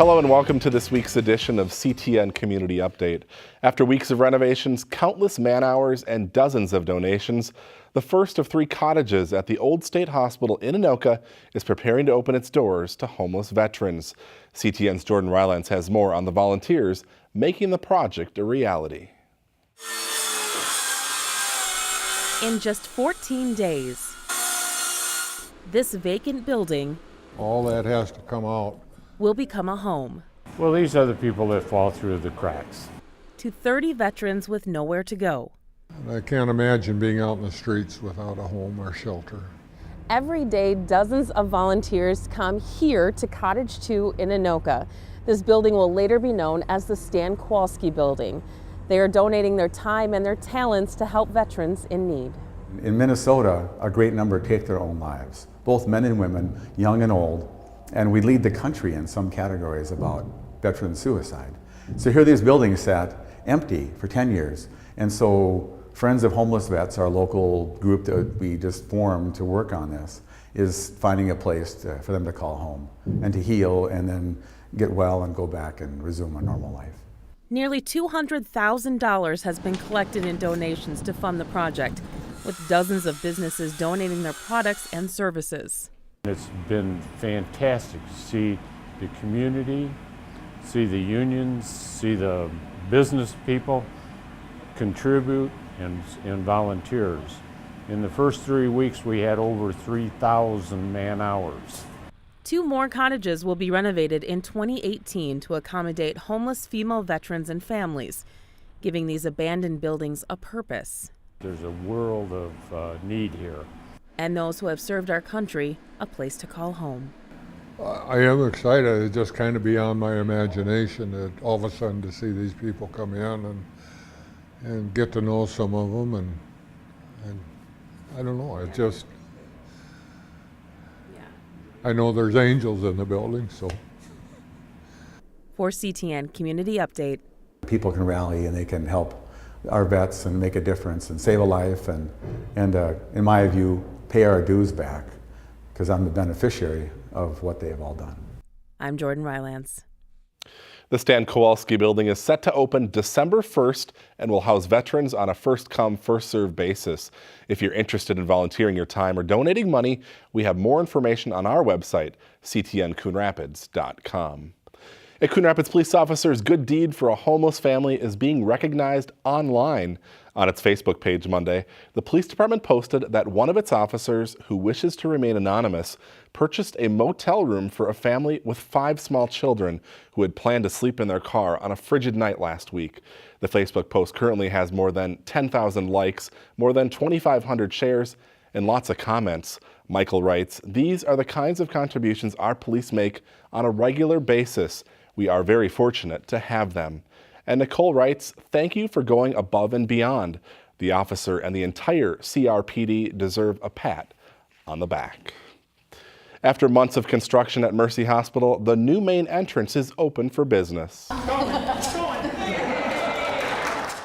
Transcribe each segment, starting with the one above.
Hello and welcome to this week's edition of CTN Community Update. After weeks of renovations, countless man-hours, and dozens of donations, the first of 3 cottages at the Old State Hospital in Anoka is preparing to open its doors to homeless veterans. CTN's Jordan Rylance has more on the volunteers making the project a reality. In just 14 days, this vacant building all that has to come out will become a home. Well, these are the people that fall through the cracks. To 30 veterans with nowhere to go. I can't imagine being out in the streets without a home or shelter. Every day, dozens of volunteers come here to Cottage 2 in Anoka. This building will later be known as the Stan Kowalski Building. They are donating their time and their talents to help veterans in need. In Minnesota, a great number take their own lives, both men and women, young and old, and we lead the country in some categories about veteran suicide. So here these buildings sat empty for 10 years, and so Friends of Homeless Vets, our local group that we just formed to work on this, is finding a place for them to call home and to heal and then get well and go back and resume a normal life. Nearly $200,000 has been collected in donations to fund the project, with dozens of businesses donating their products and services. It's been fantastic to see the community, see the unions, see the business people contribute and volunteers. In the first 3 weeks, we had over 3,000 man-hours. 2 more cottages will be renovated in 2018 to accommodate homeless female veterans and families, giving these abandoned buildings a purpose. There's a world of need here. And those who have served our country a place to call home. I am excited. It's just kind of beyond my imagination that all of a sudden to see these people come in and get to know some of them and I don't know, it just, I know there's angels in the building, so. For CTN Community Update. People can rally and they can help our vets and make a difference and save a life and in my view, pay our dues back because I'm the beneficiary of what they have all done. I'm Jordan Rylance. The Stan Kowalski Building is set to open December 1st and will house veterans on a first-come, first-served basis. If you're interested in volunteering your time or donating money, we have more information on our website, ctncoonrapids.com. A Coon Rapids police officer's good deed for a homeless family is being recognized online. On its Facebook page Monday, the police department posted that one of its officers, who wishes to remain anonymous, purchased a motel room for a family with 5 small children who had planned to sleep in their car on a frigid night last week. The Facebook post currently has more than 10,000 likes, more than 2,500 shares, and lots of comments. Michael writes, "These are the kinds of contributions our police make on a regular basis. We are very fortunate to have them." And Nicole writes, "Thank you for going above and beyond. The officer and the entire CRPD deserve a pat on the back." After months of construction at Mercy Hospital, the new main entrance is open for business.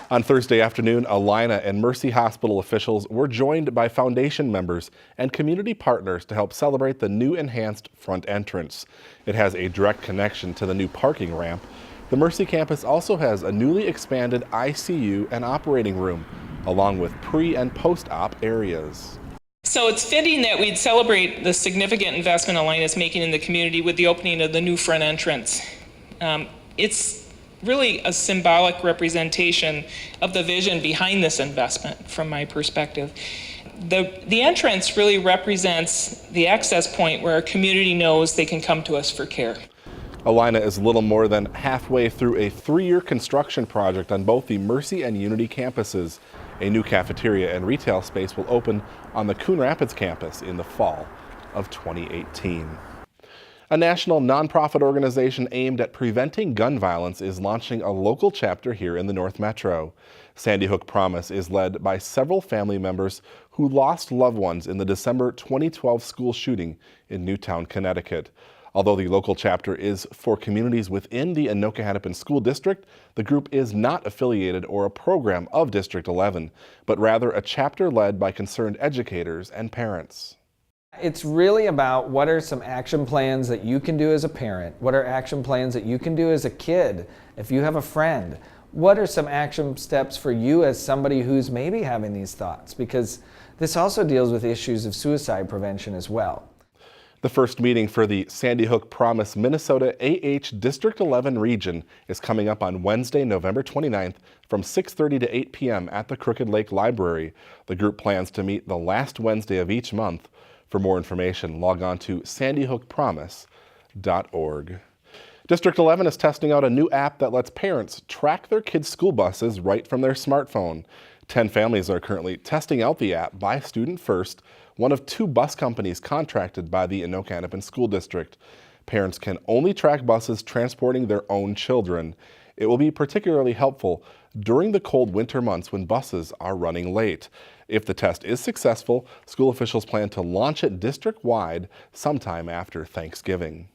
On Thursday afternoon, Alina and Mercy Hospital officials were joined by foundation members and community partners to help celebrate the new enhanced front entrance. It has a direct connection to the new parking ramp. The Mercy campus also has a newly expanded ICU and operating room, along with pre- and post-op areas. So it's fitting that we'd celebrate the significant investment Alina is making in the community with the opening of the new front entrance. It's really a symbolic representation of the vision behind this investment from my perspective. The entrance really represents the access point where our community knows they can come to us for care. Alina is little more than halfway through a 3-year construction project on both the Mercy and Unity campuses. A new cafeteria and retail space will open on the Coon Rapids campus in the fall of 2018. A national nonprofit organization aimed at preventing gun violence is launching a local chapter here in the North Metro. Sandy Hook Promise is led by several family members who lost loved ones in the December 2012 school shooting in Newtown, Connecticut. Although the local chapter is for communities within the Anoka-Hennepin School District, the group is not affiliated or a program of District 11, but rather a chapter led by concerned educators and parents. It's really about what are some action plans that you can do as a parent, what are action plans that you can do as a kid, if you have a friend. What are some action steps for you as somebody who's maybe having these thoughts? Because this also deals with issues of suicide prevention as well. The first meeting for the Sandy Hook Promise Minnesota AH District 11 region is coming up on Wednesday, November 29th from 6:30 to 8 p.m. at the Crooked Lake Library. The group plans to meet the last Wednesday of each month. For more information, log on to sandyhookpromise.org. District 11 is testing out a new app that lets parents track their kids' school buses right from their smartphone. 10 families are currently testing out the app by Student First, one of 2 bus companies contracted by the Anoka-Hennepin School District. Parents can only track buses transporting their own children. It will be particularly helpful during the cold winter months when buses are running late. If the test is successful, school officials plan to launch it district-wide sometime after Thanksgiving.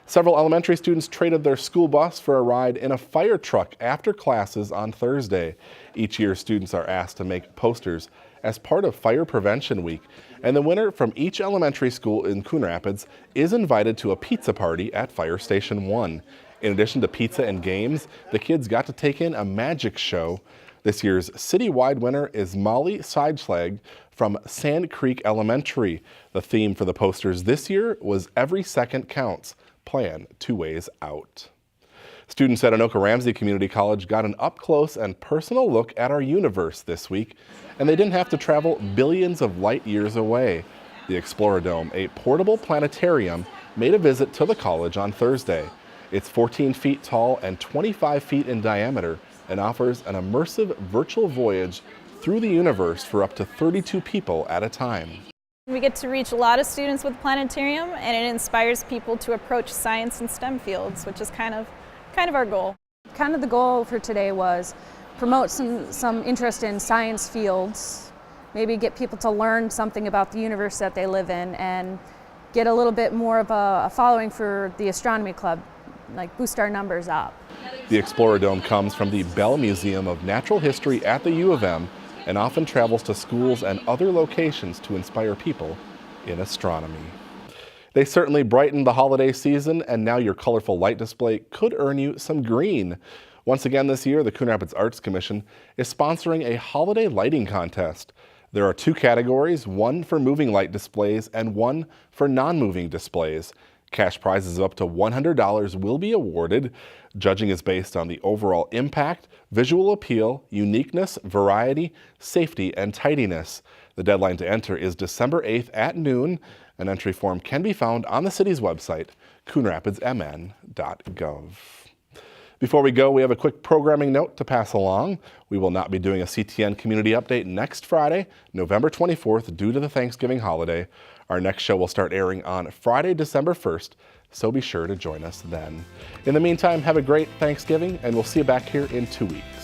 Several elementary students traded their school bus for a ride in a fire truck after classes on Thursday. Each year, students are asked to make posters as part of Fire Prevention Week, and the winner from each elementary school in Coon Rapids is invited to a pizza party at Fire Station 1. In addition to pizza and games, the kids got to take in a magic show. This year's citywide winner is Molly Sideschlag from Sand Creek Elementary. The theme for the posters this year was Every Second Counts. Plan 2 ways out. Students at Anoka Ramsey Community College got an up-close and personal look at our universe this week, and they didn't have to travel billions of light years away. The Explorer Dome, a portable planetarium, made a visit to the college on Thursday. It's 14 feet tall and 25 feet in diameter and offers an immersive virtual voyage through the universe for up to 32 people at a time. We get to reach a lot of students with the planetarium, and it inspires people to approach science and STEM fields, which is kind of our goal. Kind of the goal for today was promote some interest in science fields, maybe get people to learn something about the universe that they live in, and get a little bit more of a following for the astronomy club, like boost our numbers up. The Explorer Dome comes from the Bell Museum of Natural History at the U of M and often travels to schools and other locations to inspire people in astronomy. They certainly brighten the holiday season, and now your colorful light display could earn you some green. Once again this year, the Coon Rapids Arts Commission is sponsoring a holiday lighting contest. There are 2 categories, one for moving light displays and one for non-moving displays. Cash prizes of up to $100 will be awarded. Judging is based on the overall impact, visual appeal, uniqueness, variety, safety, and tidiness. The deadline to enter is December 8th at noon. An entry form can be found on the city's website, coonrapidsmn.gov. Before we go, we have a quick programming note to pass along. We will not be doing a CTN community update next Friday, November 24th, due to the Thanksgiving holiday. Our next show will start airing on Friday, December 1st, so be sure to join us then. In the meantime, have a great Thanksgiving, and we'll see you back here in 2 weeks.